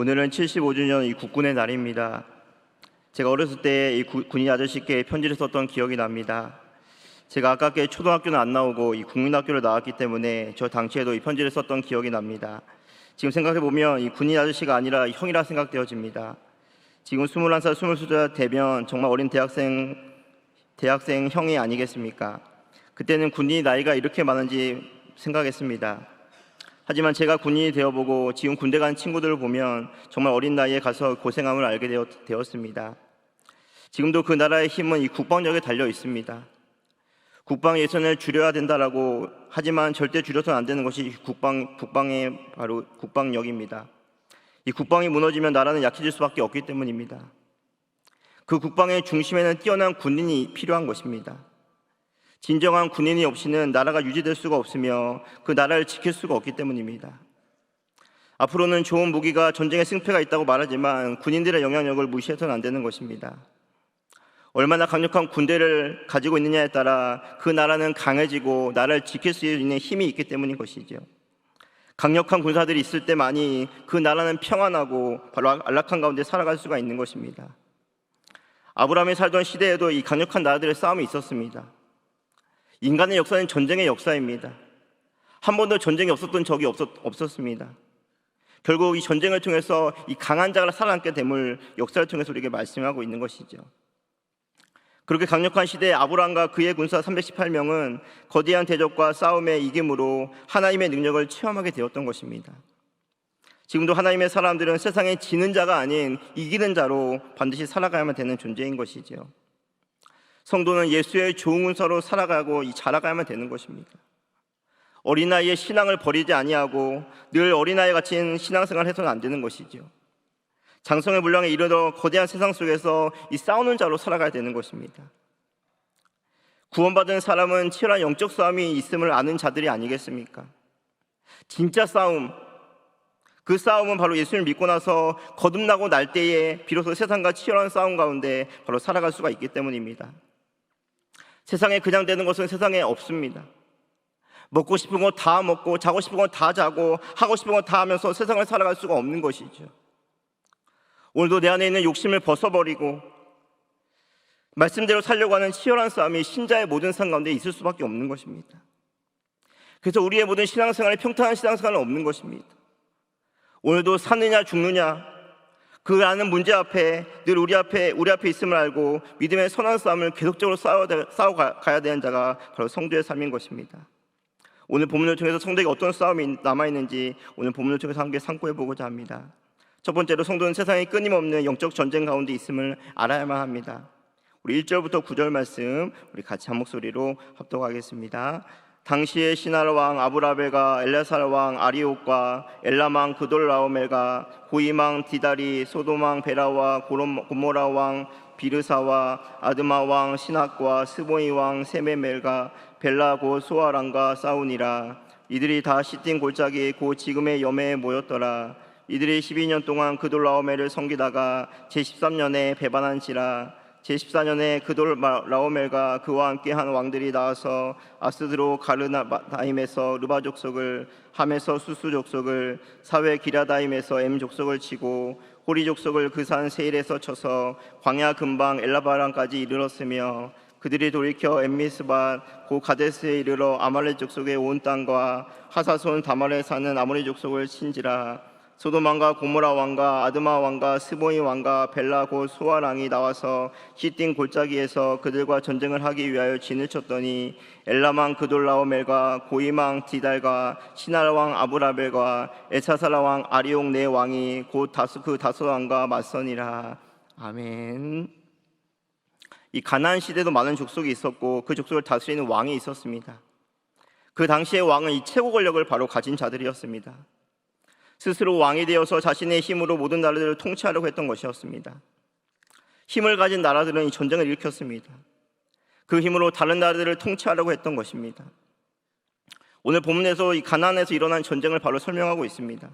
오늘은 75주년 이 국군의 날입니다. 제가 어렸을 때 이 군인 아저씨께 편지를 썼던 기억이 납니다. 제가 아깝게 초등학교는 안 나오고 이 국민학교를 나왔기 때문에 저 당시에도 이 편지를 썼던 기억이 납니다. 지금 생각해보면 이 군인 아저씨가 아니라 형이라 생각되어집니다. 지금 21살, 22살 되면 정말 어린 대학생 형이 아니겠습니까? 그때는 군인이 나이가 이렇게 많은지 생각했습니다. 하지만 제가 군인이 되어보고 지금 군대 간 친구들을 보면 정말 어린 나이에 가서 고생함을 알게 되었습니다. 지금도 그 나라의 힘은 이 국방력에 달려 있습니다. 국방 예산을 줄여야 된다라고 하지만 절대 줄여서는 안 되는 것이 국방의 바로 국방력입니다. 이 국방이 무너지면 나라는 약해질 수밖에 없기 때문입니다. 그 국방의 중심에는 뛰어난 군인이 필요한 것입니다. 진정한 군인이 없이는 나라가 유지될 수가 없으며 그 나라를 지킬 수가 없기 때문입니다. 앞으로는 좋은 무기가 전쟁에 승패가 있다고 말하지만 군인들의 영향력을 무시해서는 안 되는 것입니다. 얼마나 강력한 군대를 가지고 있느냐에 따라 그 나라는 강해지고 나라를 지킬 수 있는 힘이 있기 때문인 것이죠. 강력한 군사들이 있을 때만이 그 나라는 평안하고 바로 안락한 가운데 살아갈 수가 있는 것입니다. 아브라함이 살던 시대에도 이 강력한 나라들의 싸움이 있었습니다. 인간의 역사는 전쟁의 역사입니다. 한 번도 전쟁이 없었던 적이 없었습니다. 결국 이 전쟁을 통해서 이 강한 자가 살아남게 됨을 역사를 통해서 우리에게 말씀하고 있는 것이죠. 그렇게 강력한 시대에 아브라함과 그의 군사 318명은 거대한 대적과 싸움에 이김으로 하나님의 능력을 체험하게 되었던 것입니다. 지금도 하나님의 사람들은 세상에 지는 자가 아닌 이기는 자로 반드시 살아가야만 되는 존재인 것이죠. 성도는 예수의 좋은 군사로 살아가고 자라가야만 되는 것입니다. 어린아이의 신앙을 버리지 아니하고 늘 어린아이 같은 신앙생활을 해서는 안 되는 것이죠. 장성의 분량에 이르러 거대한 세상 속에서 이 싸우는 자로 살아가야 되는 것입니다. 구원받은 사람은 치열한 영적 싸움이 있음을 아는 자들이 아니겠습니까? 진짜 싸움, 그 싸움은 바로 예수님을 믿고 나서 거듭나고 날 때에 비로소 세상과 치열한 싸움 가운데 바로 살아갈 수가 있기 때문입니다. 세상에 그냥 되는 것은 세상에 없습니다. 먹고 싶은 거 다 먹고 자고 싶은 거 다 자고 하고 싶은 거 다 하면서 세상을 살아갈 수가 없는 것이죠. 오늘도 내 안에 있는 욕심을 벗어버리고 말씀대로 살려고 하는 치열한 싸움이 신자의 모든 삶 가운데 있을 수밖에 없는 것입니다. 그래서 우리의 모든 신앙생활에 평탄한 신앙생활은 없는 것입니다. 오늘도 사느냐 죽느냐 그 아는 문제 앞에 늘 우리 앞에 있음을 알고 믿음의 선한 싸움을 계속적으로 싸워가야 되는 자가 바로 성도의 삶인 것입니다. 오늘 본문을 통해서 성도에게 어떤 싸움이 남아있는지 오늘 본문을 통해서 함께 상고해보고자 합니다. 첫 번째로 성도는 세상에 끊임없는 영적 전쟁 가운데 있음을 알아야만 합니다. 우리 1절부터 9절 말씀 우리 같이 한 목소리로 합독하겠습니다. 당시의 시나라 왕 아브라벨과 엘라살 왕 아리옥과 엘람 왕 그돌라오멜과 고임 왕 디다리 소돔 왕 베라와 고모라 왕 비르사와 아드마 왕 시낙과 스보이 왕 세메멜과 벨라 고 소아랑과 싸우니라. 이들이 다 시딘 골짜기 고 지금의 염해에 모였더라. 이들이 12년 동안 그돌라오멜을 섬기다가 제13년에 배반한지라. 제14년에 그돌라오멜과 그와 함께 한 왕들이 나와서 아스드로 가르나다임에서 르바 족속을, 함에서 수수 족속을, 사웨 기라다임에서 엠 족속을 치고 호리 족속을 그 산 세일에서 쳐서 광야 근방 엘라바람까지 이르렀으며 그들이 돌이켜 엠미스밭 고 가데스에 이르러 아말렉 족속의 온 땅과 하사손 다말에 사는 아모리 족속을 친지라. 소돔 왕과 고모라 왕과 아드마 왕과 스보이 왕과 벨라 고 소아 왕이 나와서 시딘 골짜기에서 그들과 전쟁을 하기 위하여 진을 쳤더니 엘람 왕 그돌라오멜과 고임 왕 디달과 시나라 왕 아브라벨과 에사사라 왕 아리옥 네 왕이 곧 그 다섯 왕과 맞서니라. 아멘. 이 가나안 시대도 많은 족속이 있었고 그 족속을 다스리는 왕이 있었습니다. 그 당시의 왕은 이 최고 권력을 바로 가진 자들이었습니다. 스스로 왕이 되어서 자신의 힘으로 모든 나라들을 통치하려고 했던 것이었습니다. 힘을 가진 나라들은 이 전쟁을 일으켰습니다. 그 힘으로 다른 나라들을 통치하려고 했던 것입니다. 오늘 본문에서 이 가나안에서 일어난 전쟁을 바로 설명하고 있습니다.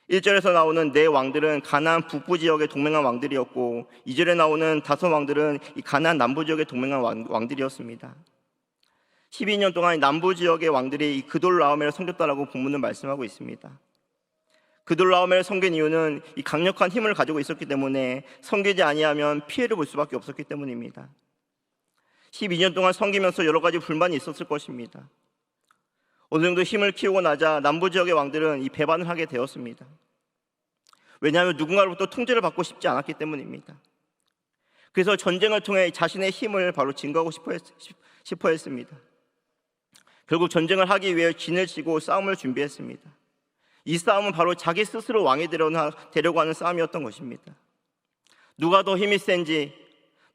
1절에서 나오는 네 왕들은 가나안 북부 지역의 동맹한 왕들이었고 2절에 나오는 다섯 왕들은 이 가나안 남부 지역의 동맹한 왕들이었습니다. 12년 동안 남부 지역의 왕들이 이 그돌라오멜을 섬겼다라고 본문은 말씀하고 있습니다. 그돌라오멜을 섬긴 이유는 이 강력한 힘을 가지고 있었기 때문에 섬기지 아니하면 피해를 볼 수밖에 없었기 때문입니다. 12년 동안 섬기면서 여러 가지 불만이 있었을 것입니다. 어느 정도 힘을 키우고 나자 남부 지역의 왕들은 이 배반을 하게 되었습니다. 왜냐하면 누군가로부터 통제를 받고 싶지 않았기 때문입니다. 그래서 전쟁을 통해 자신의 힘을 바로 증거하고 싶어 했습니다. 결국 전쟁을 하기 위해 진을 치고 싸움을 준비했습니다. 이 싸움은 바로 자기 스스로 왕이 되려고 하는 싸움이었던 것입니다. 누가 더 힘이 센지,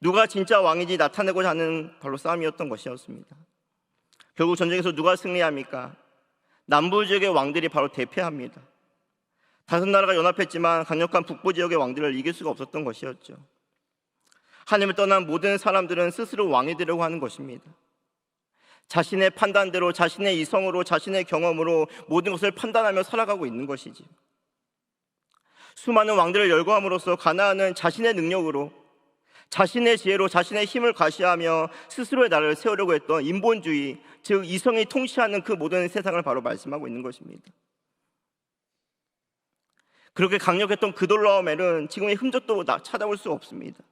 누가 진짜 왕인지 나타내고자 하는 바로 싸움이었던 것이었습니다. 결국 전쟁에서 누가 승리합니까? 남부 지역의 왕들이 바로 대패합니다. 다섯 나라가 연합했지만 강력한 북부 지역의 왕들을 이길 수가 없었던 것이었죠. 하나님을 떠난 모든 사람들은 스스로 왕이 되려고 하는 것입니다. 자신의 판단대로, 자신의 이성으로, 자신의 경험으로 모든 것을 판단하며 살아가고 있는 것이지. 수많은 왕들을 열거함으로써 가나안은 자신의 능력으로, 자신의 지혜로, 자신의 힘을 과시하며 스스로의 나라를 세우려고 했던 인본주의, 즉 이성이 통치하는 그 모든 세상을 바로 말씀하고 있는 것입니다. 그렇게 강력했던 그돌라오멜은 지금의 흔적도 찾아볼 수 없습니다.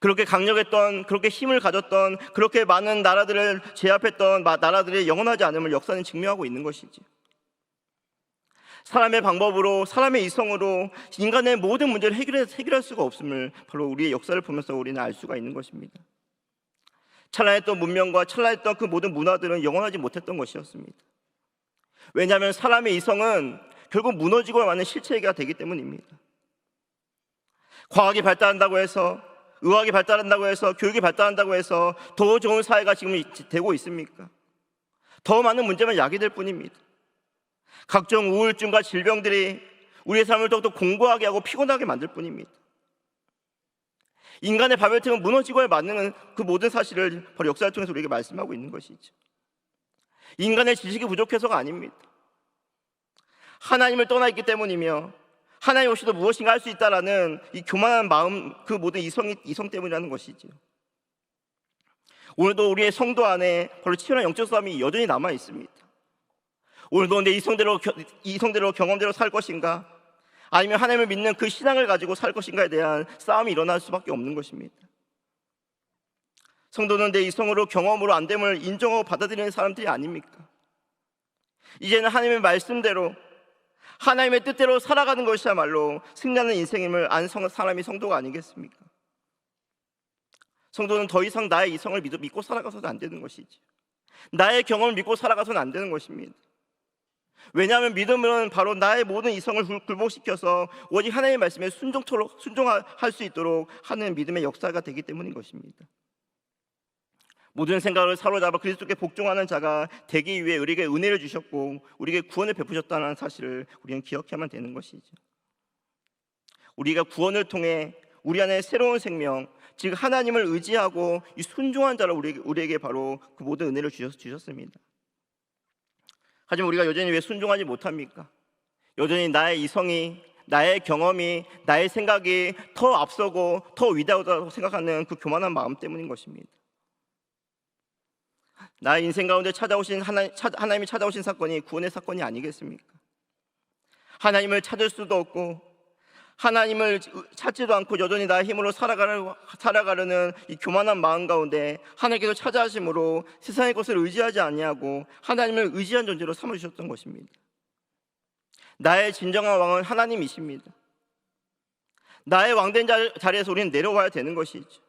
그렇게 강력했던, 그렇게 힘을 가졌던, 그렇게 많은 나라들을 제압했던 나라들의 영원하지 않음을 역사는 증명하고 있는 것이지. 사람의 방법으로, 사람의 이성으로 인간의 모든 문제를 해결할 수가 없음을 바로 우리의 역사를 보면서 우리는 알 수가 있는 것입니다. 찬란했던 문명과 찬란했던 그 모든 문화들은 영원하지 못했던 것이었습니다. 왜냐하면 사람의 이성은 결국 무너지고 마는 실체가 되기 때문입니다. 과학이 발달한다고 해서, 의학이 발달한다고 해서, 교육이 발달한다고 해서 더 좋은 사회가 지금 되고 있습니까? 더 많은 문제만 야기될 뿐입니다. 각종 우울증과 질병들이 우리의 삶을 더욱더 공고하게 하고 피곤하게 만들 뿐입니다. 인간의 발별팀은 무너지고야 마는 그 모든 사실을 바로 역사를 통해서 우리에게 말씀하고 있는 것이죠. 인간의 지식이 부족해서가 아닙니다. 하나님을 떠나 있기 때문이며 하나님 없이도 무엇인가 할 수 있다라는 이 교만한 마음, 그 모든 이성 때문이라는 것이죠. 오늘도 우리의 성도 안에 바로 치열한 영적 싸움이 여전히 남아 있습니다. 오늘도 내 이성대로 경험대로 살 것인가, 아니면 하나님을 믿는 그 신앙을 가지고 살 것인가에 대한 싸움이 일어날 수밖에 없는 것입니다. 성도는 내 이성으로 경험으로 안 됨을 인정하고 받아들이는 사람들이 아닙니까? 이제는 하나님의 말씀대로, 하나님의 뜻대로 살아가는 것이야말로 승리하는 인생임을 안 사람이 성도가 아니겠습니까? 성도는 더 이상 나의 이성을 믿고 살아가서는 안 되는 것이지, 나의 경험을 믿고 살아가서는 안 되는 것입니다. 왜냐하면 믿음은 바로 나의 모든 이성을 굴복시켜서 오직 하나님의 말씀에 순종할 수 있도록 하는 믿음의 역사가 되기 때문인 것입니다. 모든 생각을 사로잡아 그리스도께 복종하는 자가 되기 위해 우리에게 은혜를 주셨고 우리에게 구원을 베푸셨다는 사실을 우리는 기억해야만 되는 것이죠. 우리가 구원을 통해 우리 안에 새로운 생명, 즉 하나님을 의지하고 이 순종한 자로 우리에게 바로 그 모든 은혜를 주셨습니다. 하지만 우리가 여전히 왜 순종하지 못합니까? 여전히 나의 이성이, 나의 경험이, 나의 생각이 더 앞서고 더 위대하다고 생각하는 그 교만한 마음 때문인 것입니다. 나의 인생 가운데 하나님이 찾아오신 사건이 구원의 사건이 아니겠습니까? 하나님을 찾을 수도 없고 하나님을 찾지도 않고 여전히 나의 힘으로 살아가려는 이 교만한 마음 가운데 하나님께서 찾아하심으로 세상의 것을 의지하지 아니하고 하나님을 의지한 존재로 삼아주셨던 것입니다. 나의 진정한 왕은 하나님이십니다. 나의 왕된 자리에서 우리는 내려와야 되는 것이죠.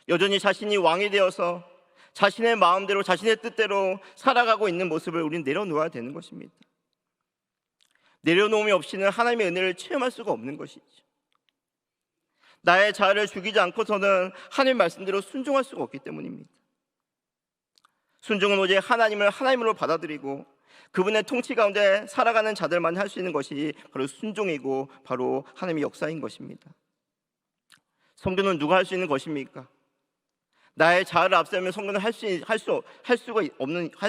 여전히 자신이 왕이 되어서 자신의 마음대로, 자신의 뜻대로 살아가고 있는 모습을 우리는 내려놓아야 되는 것입니다. 내려놓음이 없이는 하나님의 은혜를 체험할 수가 없는 것이죠. 나의 자아를 죽이지 않고서는 하나님 말씀대로 순종할 수가 없기 때문입니다. 순종은 오직 하나님을 하나님으로 받아들이고 그분의 통치 가운데 살아가는 자들만 할 수 있는 것이 바로 순종이고 바로 하나님의 역사인 것입니다. 성도는 누가 할 수 있는 것입니까? 나의 자아를 앞세우면 성도는 할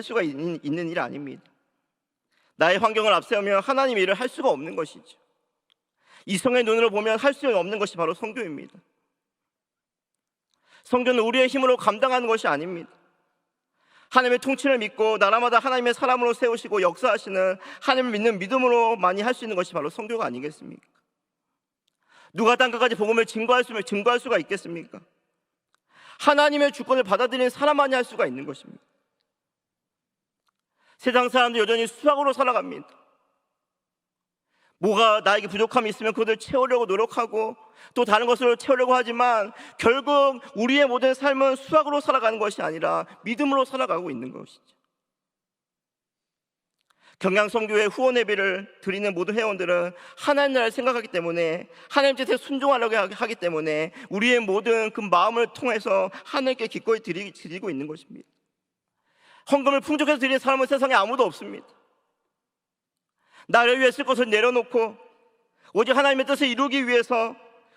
수가 있는 일 아닙니다. 나의 환경을 앞세우면 하나님 일을 할 수가 없는 것이죠. 이성의 눈으로 보면 할 수 없는 것이 바로 성교입니다. 성교는 우리의 힘으로 감당하는 것이 아닙니다. 하나님의 통치를 믿고 나라마다 하나님의 사람으로 세우시고 역사하시는 하나님을 믿는 믿음으로 많이 할 수 있는 것이 바로 선교가 아니겠습니까? 누가 땅끝까지 복음을 증거할 수가 있겠습니까? 하나님의 주권을 받아들이는 사람만이 할 수가 있는 것입니다. 세상 사람들 여전히 수학으로 살아갑니다. 뭐가 나에게 부족함이 있으면 그것을 채우려고 노력하고 또 다른 것으로 채우려고 하지만 결국 우리의 모든 삶은 수학으로 살아가는 것이 아니라 믿음으로 살아가고 있는 것이죠. 경양선교회 후원 예배를 드리는 모든 회원들은 하나님 나라를 생각하기 때문에 하나님 뜻에 순종하려고 하기 때문에 우리의 모든 그 마음을 통해서 하나님께 기꺼이 드리고 있는 것입니다. 헌금을 풍족해서 드리는 사람은 세상에 아무도 없습니다. 나를 위해 쓸 것을 내려놓고 오직 하나님의 뜻을 이루기 위해서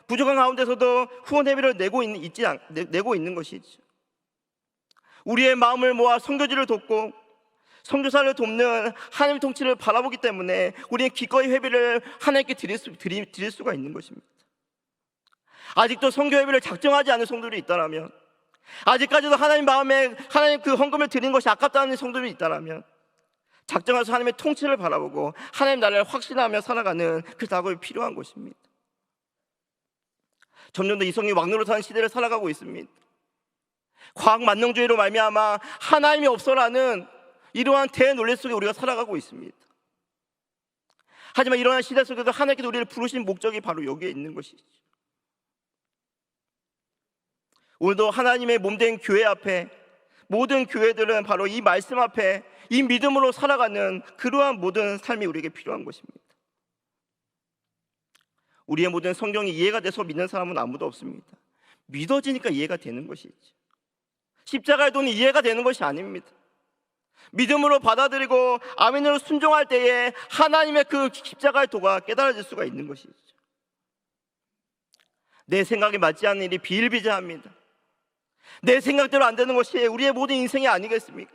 부족한 가운데서도 후원 예배를 내고 있는 것이죠. 우리의 마음을 모아 선교지를 돕고 선교사를 돕는 하나님의 통치를 바라보기 때문에 우리는 기꺼이 회비를 하나님께 드릴 수가 있는 것입니다. 아직도 선교 회비를 작정하지 않은 성도들이 있다면, 아직까지도 하나님 마음에 하나님 그 헌금을 드리는 것이 아깝다는 성도들이 있다면 작정해서 하나님의 통치를 바라보고 하나님 나라를 확신하며 살아가는 그 작업이 필요한 것입니다. 점점 더 이성이 왕노릇하는 시대를 살아가고 있습니다. 과학 만능주의로 말미암아 하나님이 없어라는 이러한 대논리 속에 우리가 살아가고 있습니다. 하지만 이러한 시대 속에서 하나님께서 우리를 부르신 목적이 바로 여기에 있는 것이죠. 오늘도 하나님의 몸된 교회 앞에 모든 교회들은 바로 이 말씀 앞에 이 믿음으로 살아가는 그러한 모든 삶이 우리에게 필요한 것입니다. 우리의 모든 성경이 이해가 돼서 믿는 사람은 아무도 없습니다. 믿어지니까 이해가 되는 것이죠. 십자가의 돈이 이해가 되는 것이 아닙니다. 믿음으로 받아들이고 아멘으로 순종할 때에 하나님의 그 십자가의 도가 깨달아질 수가 있는 것이죠. 내 생각에 맞지 않는 일이 비일비재합니다. 내 생각대로 안 되는 것이 우리의 모든 인생이 아니겠습니까?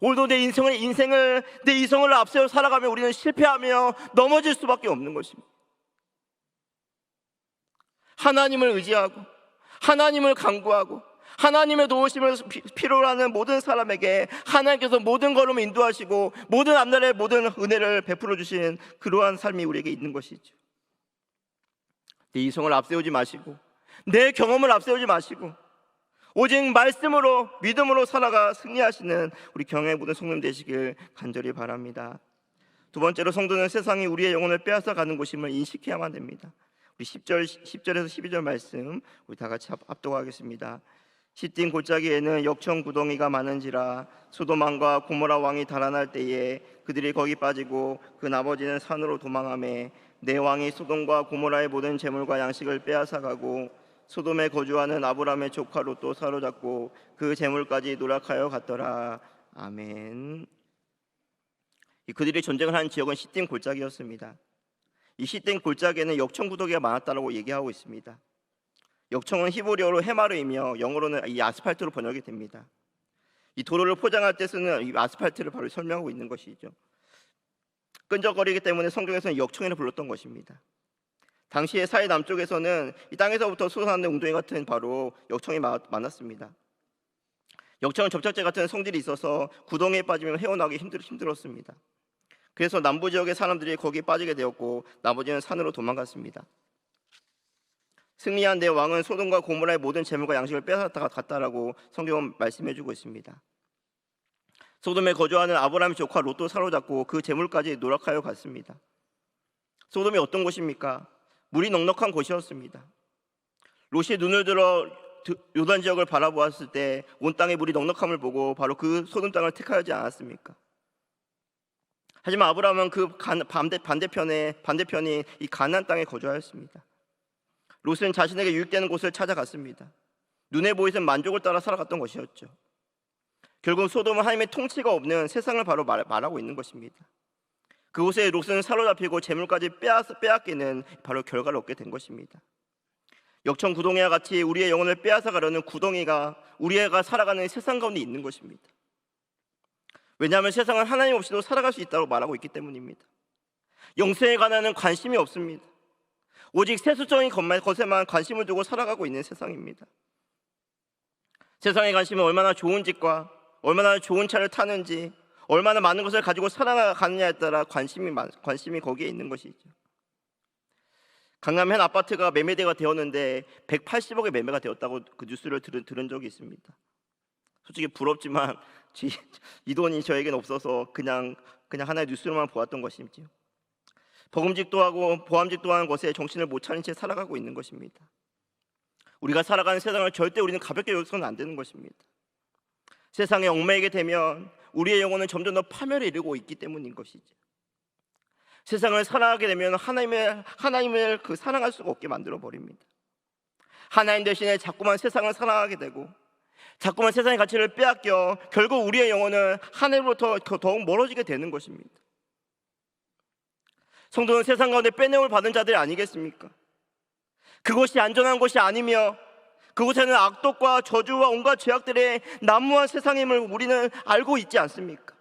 오늘도 내 이성을 앞세워 살아가며 우리는 실패하며 넘어질 수밖에 없는 것입니다. 하나님을 의지하고 하나님을 간구하고 하나님의 도우심을 필요로 하는 모든 사람에게 하나님께서 모든 걸음을 인도하시고 모든 앞날의 모든 은혜를 베풀어 주신 그러한 삶이 우리에게 있는 것이죠. 내 이성을 앞세우지 마시고 내 경험을 앞세우지 마시고 오직 말씀으로 믿음으로 살아가 승리하시는 우리 경외의 모든 성도님 되시길 간절히 바랍니다. 두 번째로 성도는 세상이 우리의 영혼을 빼앗아 가는 곳임을 인식해야만 됩니다. 우리 10절에서 12절 말씀 우리 다 같이 합독하겠습니다. 시딘 골짜기에는 역청 구덩이가 많은지라 소돔왕과 고모라 왕이 달아날 때에 그들이 거기 빠지고 그 나머지는 산으로 도망하매 내 왕이 소돔과 고모라의 모든 재물과 양식을 빼앗아가고 소돔에 거주하는 아브람의 조카 롯도 사로잡고 그 재물까지 노력하여 갔더라. 아멘. 그들이 전쟁을 한 지역은 시딘 골짜기였습니다. 이 시딘 골짜기에는 역청 구덩이가 많았다고 얘기하고 있습니다. 역청은 히브리어로 헤마르이며 영어로는 이 아스팔트로 번역이 됩니다. 이 도로를 포장할 때 쓰는 이 아스팔트를 바로 설명하고 있는 것이죠. 끈적거리기 때문에 성경에서는 역청이라 불렀던 것입니다. 당시의 사해 남쪽에서는 이 땅에서부터 솟아나는 웅덩이 같은 바로 역청이 많았습니다. 역청은 접착제 같은 성질이 있어서 구덩이에 빠지면 헤어나기 힘들었습니다. 그래서 남부 지역의 사람들이 거기에 빠지게 되었고 나머지는 산으로 도망갔습니다. 승리한 내 왕은 소돔과 고모라의 모든 재물과 양식을 빼앗았다가 갔다라고 성경은 말씀해주고 있습니다. 소돔에 거주하는 아브라함의 조카 롯도 사로잡고 그 재물까지 노력하여 갔습니다. 소돔이 어떤 곳입니까? 물이 넉넉한 곳이었습니다. 롯이 눈을 들어 요단 지역을 바라보았을 때 온 땅에 물이 넉넉함을 보고 바로 그 소돔 땅을 택하지 않았습니까? 하지만 아브라함은 그 반대편인 이 가나안 땅에 거주하였습니다. 롯은 자신에게 유익되는 곳을 찾아갔습니다. 눈에 보이는 만족을 따라 살아갔던 것이었죠. 결국 소돔은 하나님의 통치가 없는 세상을 바로 말하고 있는 것입니다. 그곳에 롯은 사로잡히고 재물까지 빼앗기는 바로 결과를 얻게 된 것입니다. 역청 구덩이와 같이 우리의 영혼을 빼앗아 가려는 구덩이가 우리가 살아가는 세상 가운데 있는 것입니다. 왜냐하면 세상은 하나님 없이도 살아갈 수 있다고 말하고 있기 때문입니다. 영생에 관한 관심이 없습니다. 오직 세수적인 것에만 관심을 두고 살아가고 있는 세상입니다. 세상에 관심은 얼마나 좋은 집과 얼마나 좋은 차를 타는지, 얼마나 많은 것을 가지고 살아가느냐에 따라 관심이 거기에 있는 것이죠. 강남 한 아파트가 매매대가 되었는데 180억에 매매가 되었다고 그 뉴스를 들은 적이 있습니다. 솔직히 부럽지만 이 돈이 저에게는 없어서 그냥 하나의 뉴스로만 보았던 것이지요. 버금직도 하고 보암직도 하는 것에 정신을 못 차린 채 살아가고 있는 것입니다. 우리가 살아가는 세상을 절대 우리는 가볍게 여기서는 안 되는 것입니다. 세상에 얽매이게 되면 우리의 영혼은 점점 더 파멸에 이르고 있기 때문인 것이죠. 세상을 사랑하게 되면 하나님을 사랑할 수가 없게 만들어 버립니다. 하나님 대신에 자꾸만 세상을 사랑하게 되고 자꾸만 세상의 가치를 빼앗겨 결국 우리의 영혼은 하나님으로부터 더욱 멀어지게 되는 것입니다. 성도는 세상 가운데 빼내음을 받은 자들이 아니겠습니까? 그곳이 안전한 곳이 아니며 그곳에는 악독과 저주와 온갖 죄악들의 난무한 세상임을 우리는 알고 있지 않습니까?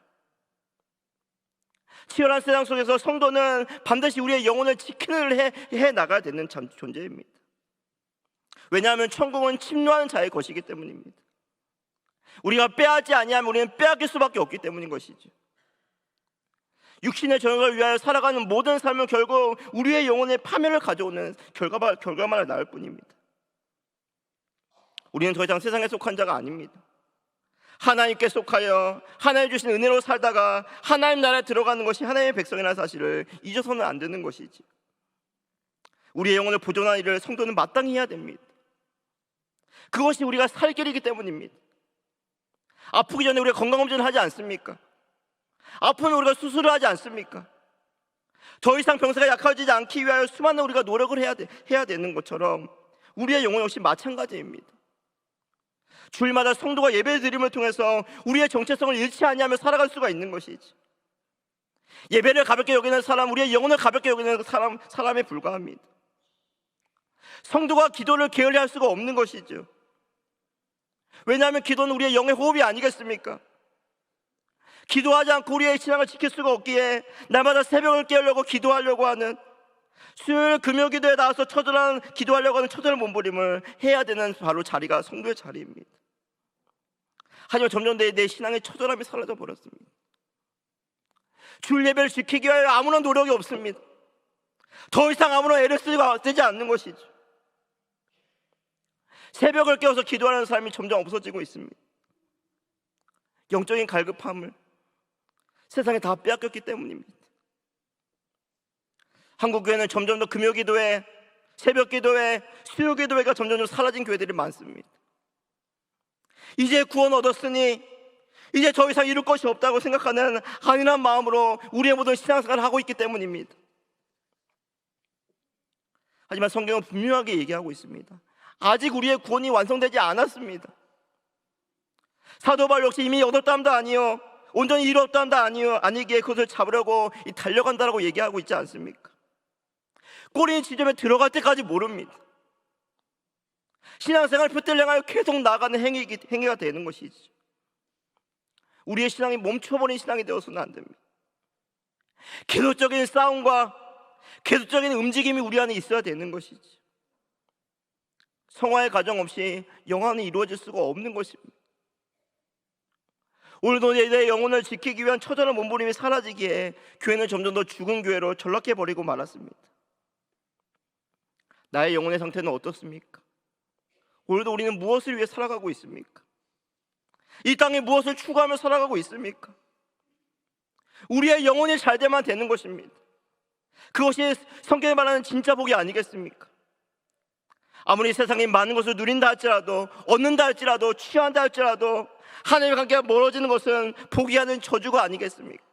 치열한 세상 속에서 성도는 반드시 우리의 영혼을 지키는 해 나가야 되는 존재입니다. 왜냐하면 천국은 침노하는 자의 것이기 때문입니다. 우리가 빼앗지 아니하면 우리는 빼앗길 수밖에 없기 때문인 것이죠. 육신의 정욕을 위하여 살아가는 모든 삶은 결국 우리의 영혼의 파멸을 가져오는 결과만을 낳을 뿐입니다. 우리는 더 이상 세상에 속한 자가 아닙니다. 하나님께 속하여 하나님 주신 은혜로 살다가 하나님 나라에 들어가는 것이 하나님의 백성이라는 사실을 잊어서는 안 되는 것이지. 우리의 영혼을 보존하는 일을 성도는 마땅히 해야 됩니다. 그것이 우리가 살 길이기 때문입니다. 아프기 전에 우리가 건강검진을 하지 않습니까? 아프면 우리가 수술을 하지 않습니까? 더 이상 병세가 약해지지 않기 위하여 수많은 우리가 노력을 해야 되는 것처럼 우리의 영혼 역시 마찬가지입니다. 주일마다 성도가 예배 드림을 통해서 우리의 정체성을 잃지 아니하며 살아갈 수가 있는 것이지. 예배를 가볍게 여기는 사람, 우리의 영혼을 가볍게 여기는 사람에 불과합니다. 성도가 기도를 게을리할 수가 없는 것이죠. 왜냐하면 기도는 우리의 영의 호흡이 아니겠습니까? 기도하지 않고 우리의 신앙을 지킬 수가 없기에 날마다 새벽을 깨우려고 기도하려고 하는, 수요일 금요 기도에 나와서 기도하려고 하는 처절한 몸부림을 해야 되는 바로 자리가 성도의 자리입니다. 하지만 점점 내 신앙의 처절함이 사라져 버렸습니다. 주일 예배를 지키기 위하여 아무런 노력이 없습니다. 더 이상 아무런 애를 쓰지 않는 것이죠. 새벽을 깨워서 기도하는 삶이 점점 없어지고 있습니다. 영적인 갈급함을 세상에 다 빼앗겼기 때문입니다. 한국 교회는 점점 더 금요 기도회, 새벽 기도회, 수요 기도회가 점점 사라진 교회들이 많습니다. 이제 구원 얻었으니 이제 더 이상 이룰 것이 없다고 생각하는 안일한 마음으로 우리의 모든 신앙생활을 하고 있기 때문입니다. 하지만 성경은 분명하게 얘기하고 있습니다. 아직 우리의 구원이 완성되지 않았습니다. 사도 바울 역시 이미 얻었다함도 아니요 온전히 이루었다함도 아니기에 그것을 잡으려고 달려간다라고 얘기하고 있지 않습니까? 꼬리 지점에 들어갈 때까지 모릅니다. 신앙생활 표대를 향하여 계속 나아가는 행위가 되는 것이죠. 우리의 신앙이 멈춰버린 신앙이 되어서는 안 됩니다. 계속적인 싸움과 계속적인 움직임이 우리 안에 있어야 되는 것이죠. 성화의 과정 없이 영원히 이루어질 수가 없는 것입니다. 오늘도 내 영혼을 지키기 위한 처절한 몸부림이 사라지기에 교회는 점점 더 죽은 교회로 전락해버리고 말았습니다. 나의 영혼의 상태는 어떻습니까? 오늘도 우리는 무엇을 위해 살아가고 있습니까? 이 땅에 무엇을 추구하며 살아가고 있습니까? 우리의 영혼이 잘 되면 되는 것입니다. 그것이 성경에 말하는 진짜 복이 아니겠습니까? 아무리 세상에 많은 것을 누린다 할지라도, 얻는다 할지라도, 취한다 할지라도 하나님과 관계가 멀어지는 것은 복이 아닌 저주가 아니겠습니까?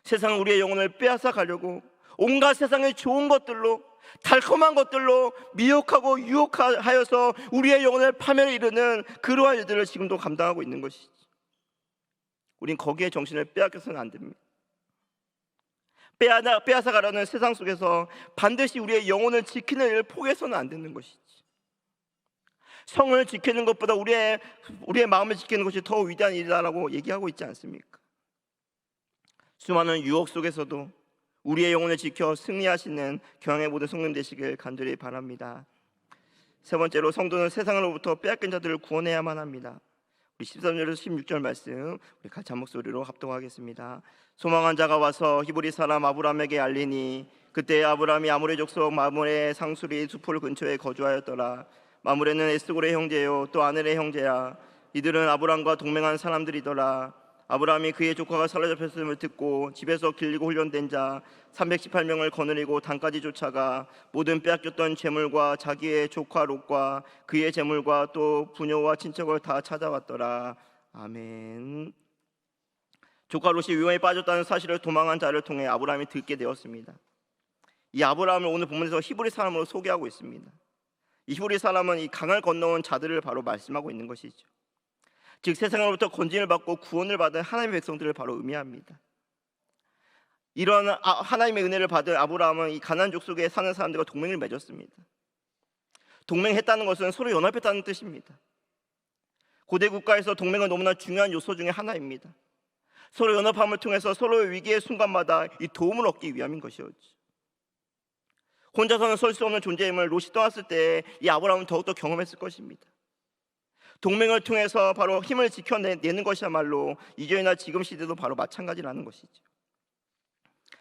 세상은 우리의 영혼을 빼앗아 가려고 온갖 세상의 좋은 것들로, 달콤한 것들로 미혹하고 유혹하여서 우리의 영혼을 파멸에 이르는 그러한 일들을 지금도 감당하고 있는 것이지. 우린 거기에 정신을 빼앗겨서는 안 됩니다. 빼앗아 가려는 세상 속에서 반드시 우리의 영혼을 지키는 일을 포기해서는 안 되는 것이지. 성을 지키는 것보다 우리의 마음을 지키는 것이 더 위대한 일이라고 얘기하고 있지 않습니까? 수많은 유혹 속에서도 우리의 영혼을 지켜 승리하시는 경향의 모든 성님 되시길 간절히 바랍니다. 세 번째로 성도는 세상으로부터 빼앗긴 자들을 구원해야만 합니다. 우리 13절에서 16절 말씀 우리 같이 한 목소리로 합독하겠습니다. 소망한 자가 와서 히브리 사람 아브라함에게 알리니 그때 아브라함이 아모레 족속 마므레 상수리 수풀 근처에 거주하였더라. 마므레는 에스골의 형제요 또 아넬의 형제야. 이들은 아브라함과 동맹한 사람들이더라. 아브라함이 그의 조카가 사로잡혔음을 듣고 집에서 길리고 훈련된 자 318명을 거느리고 단까지 쫓아가 모든 빼앗겼던 재물과 자기의 조카 롯과 그의 재물과 또 부녀와 친척을 다 찾아왔더라. 아멘. 조카 롯이 위험에 빠졌다는 사실을 도망한 자를 통해 아브라함이 듣게 되었습니다. 이 아브라함을 오늘 본문에서 히브리 사람으로 소개하고 있습니다. 이 히브리 사람은 이 강을 건너온 자들을 바로 말씀하고 있는 것이죠. 즉 세상으로부터 건진을 받고 구원을 받은 하나님의 백성들을 바로 의미합니다. 이런 하나님의 은혜를 받은 아브라함은 이 가나안 족속에 사는 사람들과 동맹을 맺었습니다. 동맹했다는 것은 서로 연합했다는 뜻입니다. 고대 국가에서 동맹은 너무나 중요한 요소 중에 하나입니다. 서로 연합함을 통해서 서로의 위기의 순간마다 이 도움을 얻기 위함인 것이었죠. 혼자서는 설 수 없는 존재임을 롯이 떠났을 때 이 아브라함은 더욱더 경험했을 것입니다. 동맹을 통해서 바로 힘을 지켜내는 것이야말로 이전이나 지금 시대도 바로 마찬가지라는 것이죠.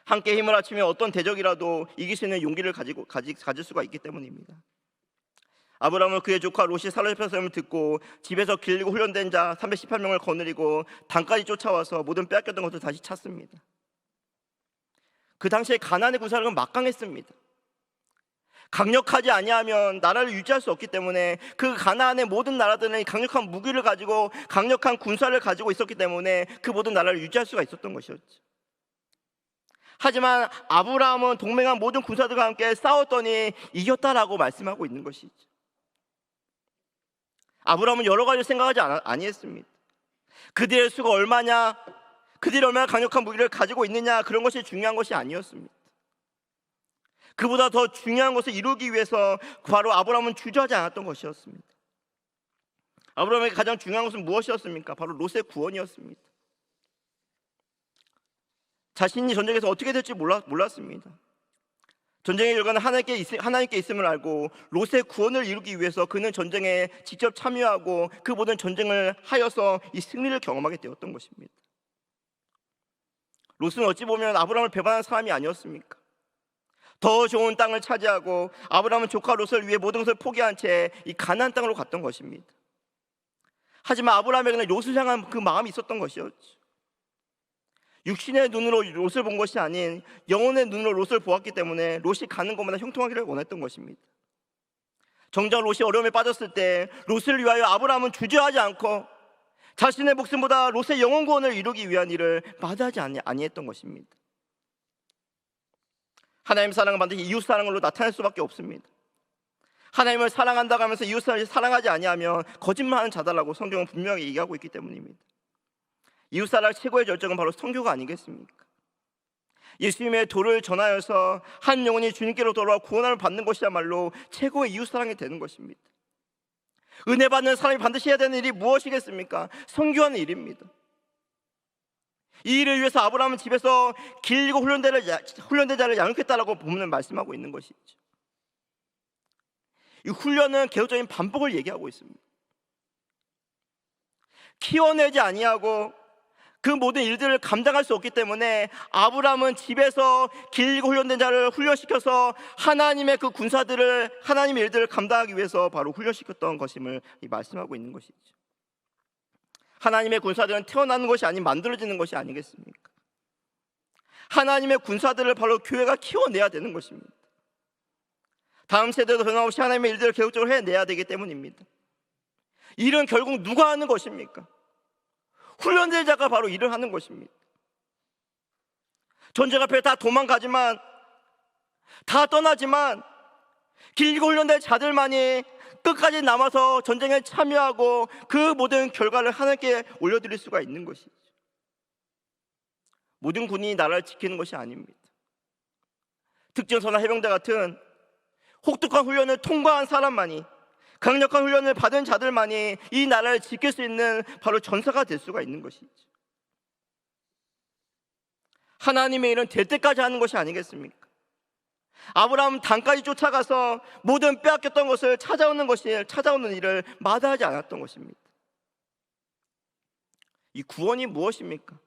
함께 힘을 합치면 어떤 대적이라도 이길 수 있는 용기를 가질 수가 있기 때문입니다. 아브라함은 그의 조카 롯이 사로잡혔음을 듣고 집에서 길리고 훈련된 자 318명을 거느리고 단까지 쫓아와서 모든 빼앗겼던 것을 다시 찾습니다. 그 당시에 가나안의 군사력은 막강했습니다. 강력하지 아니하면 나라를 유지할 수 없기 때문에 그 가나안의 모든 나라들은 강력한 무기를 가지고 강력한 군사를 가지고 있었기 때문에 그 모든 나라를 유지할 수가 있었던 것이었죠. 하지만 아브라함은 동맹한 모든 군사들과 함께 싸웠더니 이겼다라고 말씀하고 있는 것이죠. 아브라함은 여러 가지 생각하지 아니했습니다. 그들의 수가 얼마냐, 그들이 얼마나 강력한 무기를 가지고 있느냐, 그런 것이 중요한 것이 아니었습니다. 그보다 더 중요한 것을 이루기 위해서 바로 아브라함은 주저하지 않았던 것이었습니다. 아브라함에게 가장 중요한 것은 무엇이었습니까? 바로 롯의 구원이었습니다. 자신이 전쟁에서 어떻게 될지 몰랐습니다. 전쟁의 결과는 하나님께 있음을 알고 롯의 구원을 이루기 위해서 그는 전쟁에 직접 참여하고 그 모든 전쟁을 하여서 이 승리를 경험하게 되었던 것입니다. 롯은 어찌 보면 아브라함을 배반한 사람이 아니었습니까? 더 좋은 땅을 차지하고 아브라함은 조카 롯을 위해 모든 것을 포기한 채 이 가나안 땅으로 갔던 것입니다. 하지만 아브라함에게는 롯을 향한 그 마음이 있었던 것이었죠. 육신의 눈으로 롯을 본 것이 아닌 영혼의 눈으로 롯을 보았기 때문에 롯이 가는 곳마다 형통하기를 원했던 것입니다. 정작 롯이 어려움에 빠졌을 때 롯을 위하여 아브라함은 주저하지 않고 자신의 목숨보다 롯의 영혼 구원을 이루기 위한 일을 마다하지 아니했던 것입니다. 하나님의 사랑은 반드시 이웃 사랑으로 나타날 수밖에 없습니다. 하나님을 사랑한다고 하면서 이웃을 사랑하지 아니하면 거짓말하는 자다라고 성경은 분명히 얘기하고 있기 때문입니다. 이웃 사랑 최고의 절정은 바로 선교가 아니겠습니까? 예수님의 도를 전하여서 한 영혼이 주님께로 돌아와 구원을 받는 것이야말로 최고의 이웃 사랑이 되는 것입니다. 은혜 받는 사람이 반드시 해야 되는 일이 무엇이겠습니까? 선교하는 일입니다. 이 일을 위해서 아브라함은 집에서 길고 훈련된 자를 양육했다라고 본문을 말씀하고 있는 것이죠. 이 훈련은 계속적인 반복을 얘기하고 있습니다. 키워내지 아니하고 그 모든 일들을 감당할 수 없기 때문에 아브라함은 집에서 길고 훈련된 자를 훈련시켜서 하나님의 그 군사들을, 하나님의 일들을 감당하기 위해서 바로 훈련시켰던 것임을 말씀하고 있는 것이죠. 하나님의 군사들은 태어나는 것이 아닌 만들어지는 것이 아니겠습니까? 하나님의 군사들을 바로 교회가 키워내야 되는 것입니다. 다음 세대도 변함없이 하나님의 일들을 계속적으로 해내야 되기 때문입니다. 일은 결국 누가 하는 것입니까? 훈련된 자가 바로 일을 하는 것입니다. 전쟁 앞에 다 도망가지만, 다 떠나지만 길고 훈련된 자들만이 끝까지 남아서 전쟁에 참여하고 그 모든 결과를 하나님께 올려드릴 수가 있는 것이죠. 모든 군인이 나라를 지키는 것이 아닙니다. 특전사나 해병대 같은 혹독한 훈련을 통과한 사람만이, 강력한 훈련을 받은 자들만이 이 나라를 지킬 수 있는 바로 전사가 될 수가 있는 것이죠. 하나님의 일은 될 때까지 하는 것이 아니겠습니까? 아브라함은 단까지 쫓아가서 모든 빼앗겼던 것을 찾아오는 일을 마다하지 않았던 것입니다. 이 구원이 무엇입니까?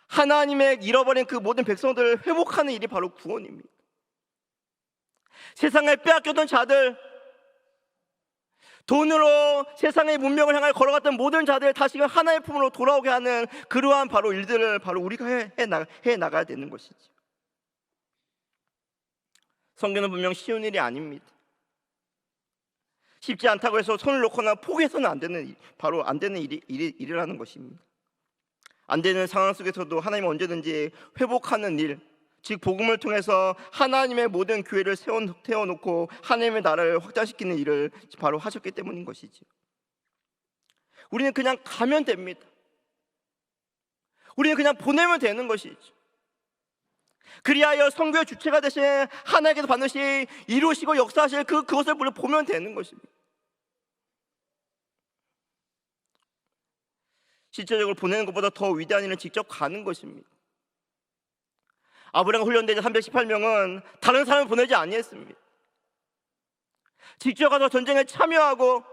하나님의 잃어버린 그 모든 백성들을 회복하는 일이 바로 구원입니다. 세상에 빼앗겼던 자들, 돈으로 세상의 문명을 향해 걸어갔던 모든 자들 다시금 하나의 품으로 돌아오게 하는 그러한 바로 일들을 바로 우리가 해 나가야 되는 것이죠. 성경은 분명 쉬운 일이 아닙니다. 쉽지 않다고 해서 손을 놓거나 포기해서는 안 되는 일이라는 것입니다. 안 되는 상황 속에서도 하나님은 언제든지 회복하는 일, 즉 복음을 통해서 하나님의 모든 교회를 세워놓고 하나님의 나라를 확장시키는 일을 바로 하셨기 때문인 것이죠. 우리는 그냥 가면 됩니다. 우리는 그냥 보내면 되는 것이죠. 그리하여 선교의 주체가 되신 하나님께서 반드시 이루시고 역사하실 그것을 보면 되는 것입니다. 실제적으로 보내는 것보다 더 위대한 일은 직접 가는 것입니다. 아브라함 훈련된 318명은 다른 사람을 보내지 아니했습니다. 직접 가서 전쟁에 참여하고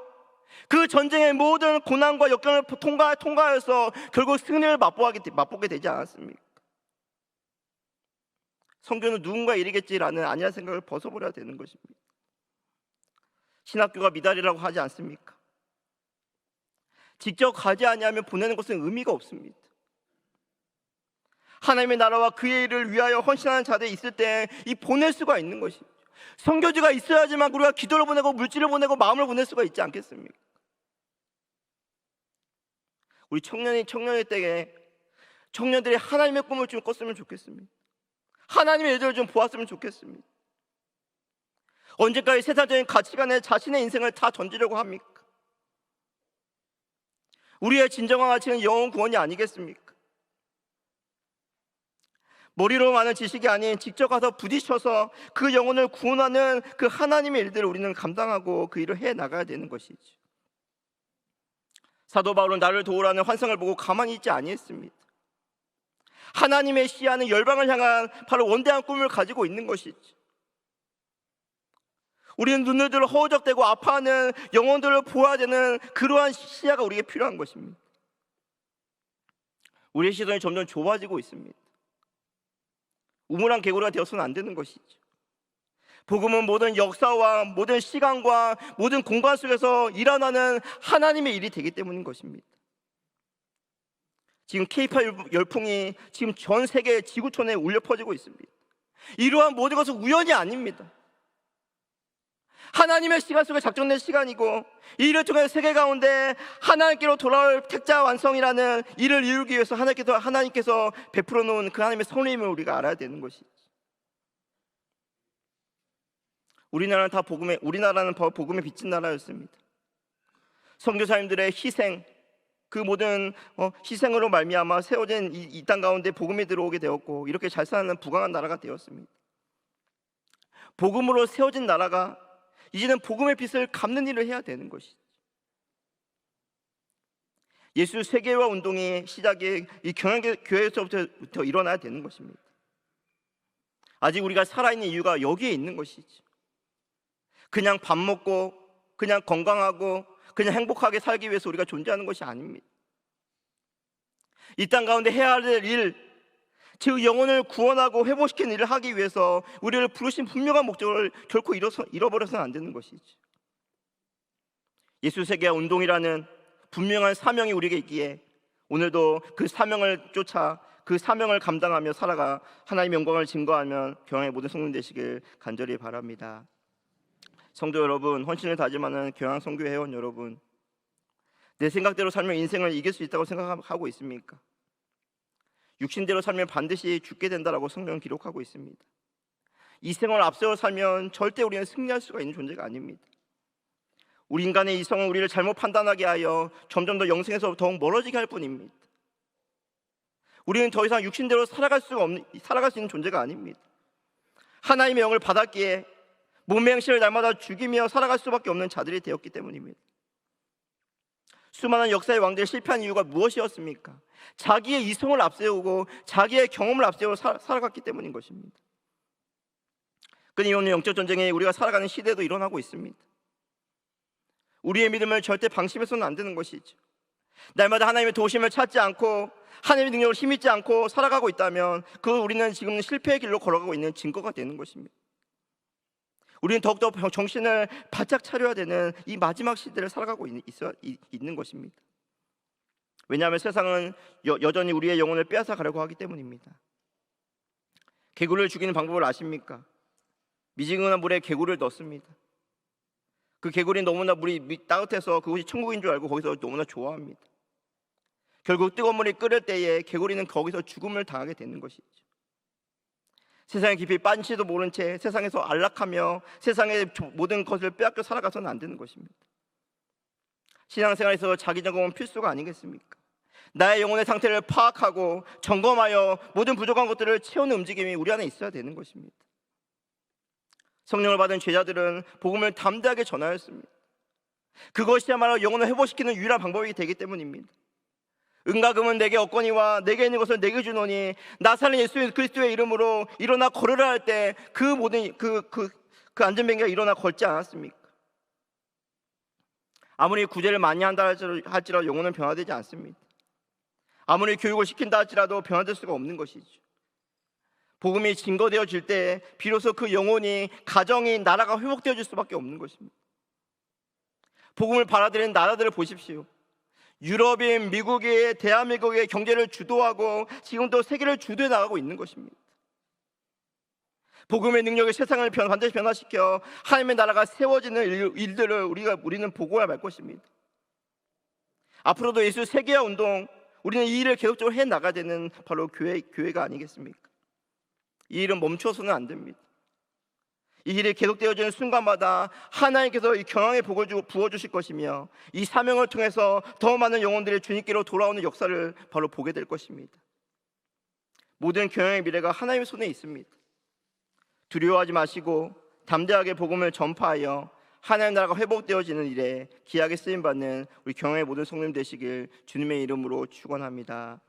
그 전쟁의 모든 고난과 역경을 통과해서 결국 승리를 맛보게 되지 않았습니까? 선교는 누군가 일이겠지라는 안일한 생각을 벗어버려야 되는 것입니다. 신학교가 미달이라고 하지 않습니까? 직접 가지 아니하면 보내는 것은 의미가 없습니다. 하나님의 나라와 그의 일을 위하여 헌신하는 자들이 있을 때 이 보낼 수가 있는 것이죠. 선교지가 있어야지만 우리가 기도를 보내고 물질을 보내고 마음을 보낼 수가 있지 않겠습니까? 우리 청년의 때에 청년들이 하나님의 꿈을 좀 꿨으면 좋겠습니다. 하나님의 일들을 좀 보았으면 좋겠습니다. 언제까지 세상적인 가치관에 자신의 인생을 다 던지려고 합니까? 우리의 진정한 가치는 영혼 구원이 아니겠습니까? 머리로 많은 지식이 아닌 직접 가서 부딪혀서 그 영혼을 구원하는 그 하나님의 일들을 우리는 감당하고 그 일을 해 나가야 되는 것이죠. 사도 바울은 나를 도우라는 환상을 보고 가만히 있지 아니했습니다. 하나님의 시야는 열방을 향한 바로 원대한 꿈을 가지고 있는 것이죠. 우리는 눈을 들어 허우적대고 아파하는 영혼들을 보아야 되는 그러한 시야가 우리에게 필요한 것입니다. 우리의 시선이 점점 좁아지고 있습니다. 우물안 개구리가 되어서는 안 되는 것이죠. 복음은 모든 역사와 모든 시간과 모든 공간 속에서 일어나는 하나님의 일이 되기 때문인 것입니다. 지금 K-팝 열풍이 지금 전 세계 지구촌에 울려 퍼지고 있습니다. 이러한 모든 것은 우연이 아닙니다. 하나님의 시간 속에 작정된 시간이고 이 일을 통해 세계 가운데 하나님께로 돌아올 택자 완성이라는 일을 이루기 위해서 하나님께서 베풀어 놓은 그 하나님의 선임을 우리가 알아야 되는 것이죠. 우리나라는 바로 복음에 비친 나라였습니다. 선교사님들의 희생, 그 모든 희생으로 말미암아 세워진 이 땅 가운데 복음이 들어오게 되었고 이렇게 잘 사는 부강한 나라가 되었습니다. 복음으로 세워진 나라가 이제는 복음의 빛을 갚는 일을 해야 되는 것이죠. 예수 세계화 운동의 시작이 이 경영교회에서부터 일어나야 되는 것입니다. 아직 우리가 살아있는 이유가 여기에 있는 것이죠. 그냥 밥 먹고 그냥 건강하고 그냥 행복하게 살기 위해서 우리가 존재하는 것이 아닙니다. 이 땅 가운데 해야 할 일, 즉 영혼을 구원하고 회복시키는 일을 하기 위해서 우리를 부르신 분명한 목적을 결코 잃어버려서는 안 되는 것이죠. 예수 세계화 운동이라는 분명한 사명이 우리에게 있기에 오늘도 그 사명을 쫓아 그 사명을 감당하며 살아가 하나님의 영광을 증거하며 교양의 모든 성도들 되시길 간절히 바랍니다. 성도 여러분, 헌신을 다짐하는 교양 선교 회원 여러분, 내 생각대로 살면 인생을 이길 수 있다고 생각하고 있습니까? 육신대로 살면 반드시 죽게 된다라고 성경은 기록하고 있습니다. 이 생을 앞세워 살면 절대 우리는 승리할 수가 있는 존재가 아닙니다. 우리 인간의 이성은 우리를 잘못 판단하게 하여 점점 더 영생에서 더욱 멀어지게 할 뿐입니다. 우리는 더 이상 육신대로 살아갈 수 있는 존재가 아닙니다. 하나님의 영을 받았기에 몸의 행실을 날마다 죽이며 살아갈 수밖에 없는 자들이 되었기 때문입니다. 수많은 역사의 왕들이 실패한 이유가 무엇이었습니까? 자기의 이성을 앞세우고 자기의 경험을 앞세우고 살아갔기 때문인 것입니다. 끊임없는 영적 전쟁에 우리가 살아가는 시대도 일어나고 있습니다. 우리의 믿음을 절대 방심해서는 안 되는 것이죠. 날마다 하나님의 도우심을 찾지 않고 하나님의 능력을 힘입지 않고 살아가고 있다면 우리는 지금 실패의 길로 걸어가고 있는 증거가 되는 것입니다. 우리는 더욱더 정신을 바짝 차려야 되는 이 마지막 시대를 살아가고 있는 것입니다. 왜냐하면 세상은 여전히 우리의 영혼을 빼앗아 가려고 하기 때문입니다. 개구리를 죽이는 방법을 아십니까? 미지근한 물에 개구리를 넣습니다. 그 개구리는 너무나 물이 따뜻해서 그곳이 천국인 줄 알고 거기서 너무나 좋아합니다. 결국 뜨거운 물이 끓을 때에 개구리는 거기서 죽음을 당하게 되는 것이죠. 세상에 깊이 빠진지도 모른 채 세상에서 안락하며 세상의 모든 것을 빼앗겨 살아가서는 안 되는 것입니다. 신앙생활에서 자기 점검은 필수가 아니겠습니까? 나의 영혼의 상태를 파악하고 점검하여 모든 부족한 것들을 채우는 움직임이 우리 안에 있어야 되는 것입니다. 성령을 받은 제자들은 복음을 담대하게 전하였습니다. 그것이야말로 영혼을 회복시키는 유일한 방법이 되기 때문입니다. 은과 금은 내게 없거니와 내게 있는 것을 내게 주노니 나 살린 예수 그리스도의 이름으로 일어나 걸으라 할 때 그 모든 그 안전뱅이가 일어나 걸지 않았습니까? 아무리 구제를 많이 한다 할지라도 영혼은 변화되지 않습니다. 아무리 교육을 시킨다 할지라도 변화될 수가 없는 것이죠. 복음이 증거되어질 때 비로소 그 영혼이, 가정이, 나라가 회복되어질 수밖에 없는 것입니다. 복음을 받아들이는 나라들을 보십시오. 유럽인, 미국이 대한민국의 경제를 주도하고 지금도 세계를 주도해 나가고 있는 것입니다. 복음의 능력이 세상을 반드시 변화시켜 하나님의 나라가 세워지는 일들을 우리는 보고야 말 것입니다. 앞으로도 예수 세계화 운동, 우리는 이 일을 계속적으로 해 나가야 되는 바로 교회가 아니겠습니까? 이 일은 멈춰서는 안 됩니다. 이 일이 계속되어지는 순간마다 하나님께서 이 경영의 복을 부어주실 것이며 이 사명을 통해서 더 많은 영혼들이 주님께로 돌아오는 역사를 바로 보게 될 것입니다. 모든 경영의 미래가 하나님의 손에 있습니다. 두려워하지 마시고 담대하게 복음을 전파하여 하나님 나라가 회복되어지는 일에 귀하게 쓰임받는 우리 경영의 모든 성도님 되시길 주님의 이름으로 축원합니다.